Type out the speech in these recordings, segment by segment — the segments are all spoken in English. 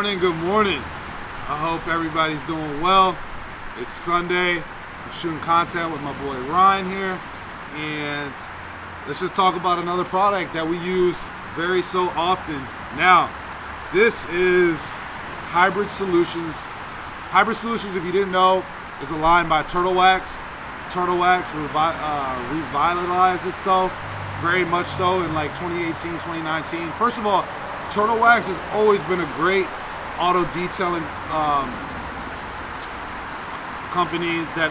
Good morning. I hope everybody's doing well. It's Sunday. I'm shooting content with my boy Ryan here, and let's just talk about another product that we use very so often. Now, this is Hybrid Solutions. Hybrid Solutions, if you didn't know, is a line by Turtle Wax. Turtle Wax revitalized itself very much so in like 2018, 2019. First of all, Turtle Wax has always been a great auto detailing company that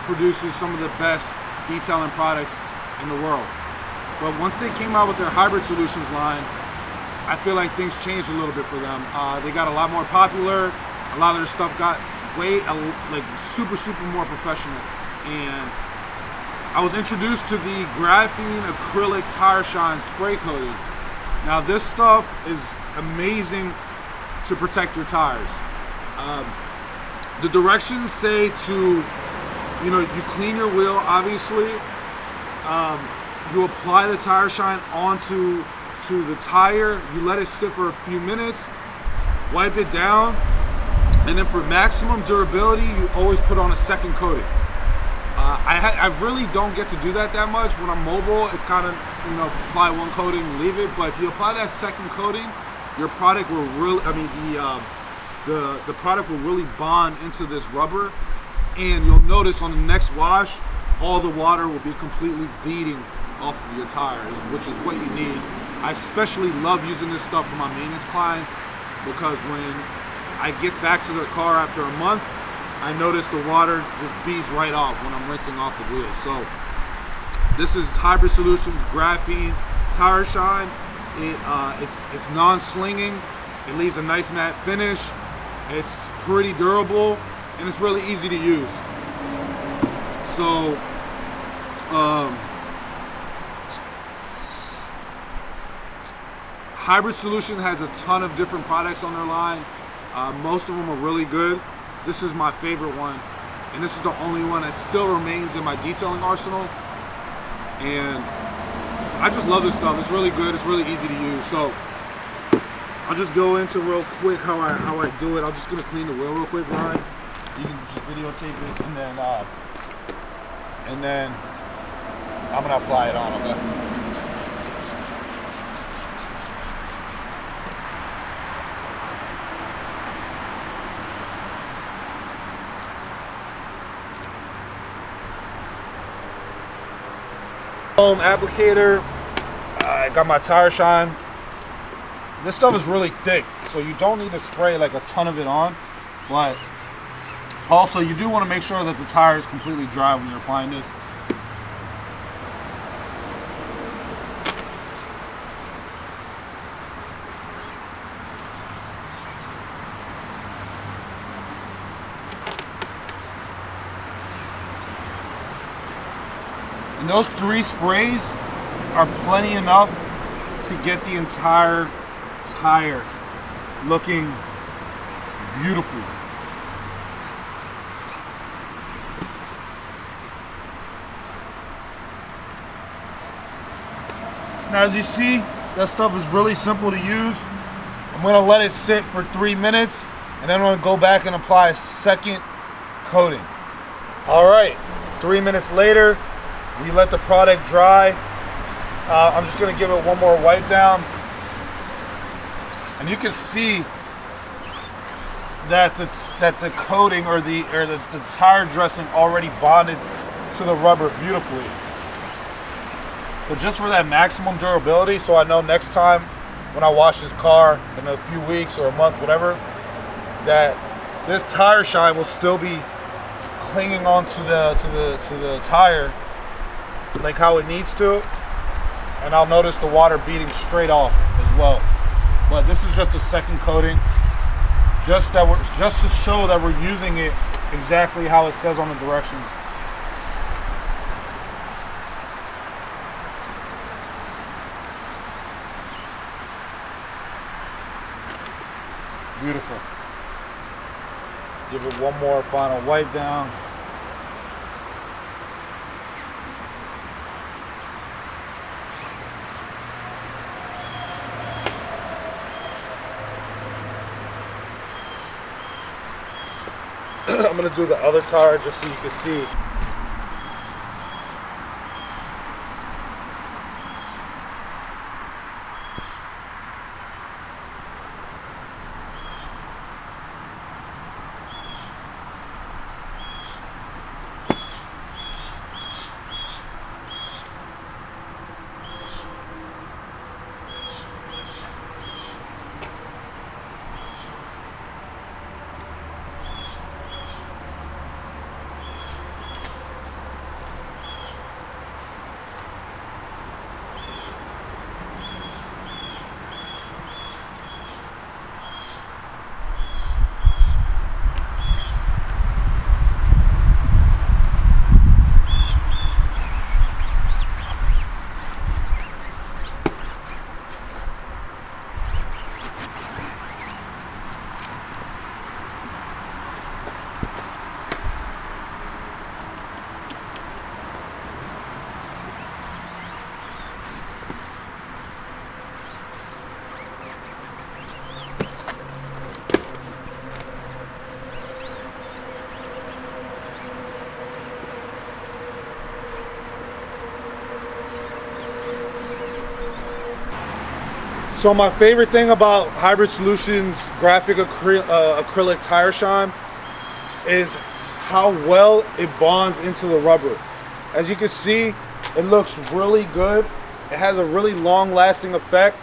produces some of the best detailing products in the world. But once they came out with their Hybrid Solutions line, I feel like things changed a little bit for them. They got a lot more popular. A lot of their stuff got super more professional. And I was introduced to the Graphene acrylic tire shine spray coating. Now this stuff is amazing to protect your tires. The directions say to, you clean your wheel, obviously. You apply the tire shine onto the tire. You let it sit for a few minutes, wipe it down, and then for maximum durability, you always put on a second coating. I really don't get to do that much. When I'm mobile, it's kind of, apply one coating, leave it. But if you apply that second coating, your product will really, the product will really bond into this rubber. And you'll notice on the next wash, all the water will be completely beading off of your tires, which is what you need. I especially love using this stuff for my maintenance clients, because when I get back to the car after a month, I notice the water just beads right off when I'm rinsing off the wheel. So this is Hybrid Solutions Graphene Tire Shine. It's non-slinging. It leaves a nice matte finish. It's pretty durable, and it's really easy to use. So Hybrid Solution has a ton of different products on their line. Most of them are really good. This is my favorite one, and this is the only one that still remains in my detailing arsenal. And I just love this stuff. It's really good. It's really easy to use. So I'll just go into real quick how I do it. I'm just gonna clean the wheel real quick, Ryan. You can just videotape it, and then I'm gonna apply it on. Okay. Foam applicator. I got my tire shine. This stuff is really thick, so you don't need to spray like a ton of it on, but also you do want to make sure that the tire is completely dry when you're applying this. And those 3 sprays are plenty enough to get the entire tire looking beautiful. Now, as you see, that stuff is really simple to use. I'm gonna let it sit for 3 minutes, and then I'm gonna go back and apply a second coating. All right, 3 minutes later, we let the product dry. I'm just gonna give it one more wipe down. And you can see that the coating or the tire dressing already bonded to the rubber beautifully. But just for that maximum durability, so I know next time when I wash this car in a few weeks or a month, whatever, that this tire shine will still be clinging onto the tire like how it needs to, and I'll notice the water beading straight off as well. But this is just a second coating, just to show that we're using it exactly how it says on the directions. Beautiful. Give it one more final wipe down. I'm gonna do the other tire just so you can see. So my favorite thing about Hybrid Solutions graphic acrylic tire shine is how well it bonds into the rubber. As you can see, it looks really good. It has a really long lasting effect,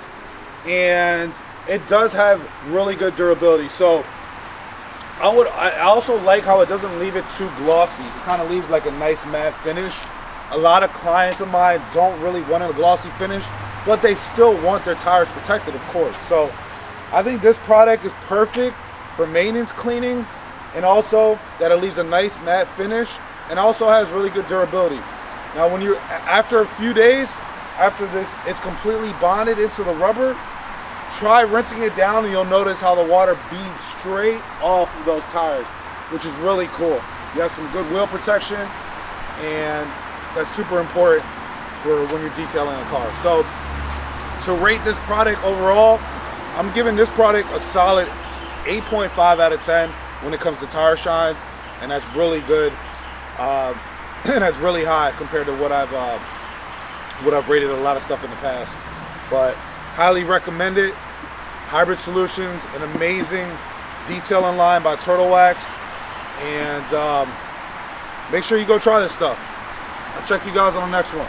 and it does have really good durability. So I also like how it doesn't leave it too glossy. It kind of leaves like a nice matte finish. A lot of clients of mine don't really want a glossy finish, but they still want their tires protected, of course. So I think this product is perfect for maintenance cleaning, and also that it leaves a nice matte finish and also has really good durability. Now when you're, after a few days, after this, it's completely bonded into the rubber, try rinsing it down and you'll notice how the water beads straight off of those tires, which is really cool. You have some good wheel protection, and that's super important for when you're detailing a car. So to rate this product overall, I'm giving this product a solid 8.5 out of 10 when it comes to tire shines, and that's really good. And that's really high compared to what I've rated a lot of stuff in the past. But highly recommend it. Hybrid Solutions, an amazing detailing line by Turtle Wax, and make sure you go try this stuff. I'll check you guys on the next one.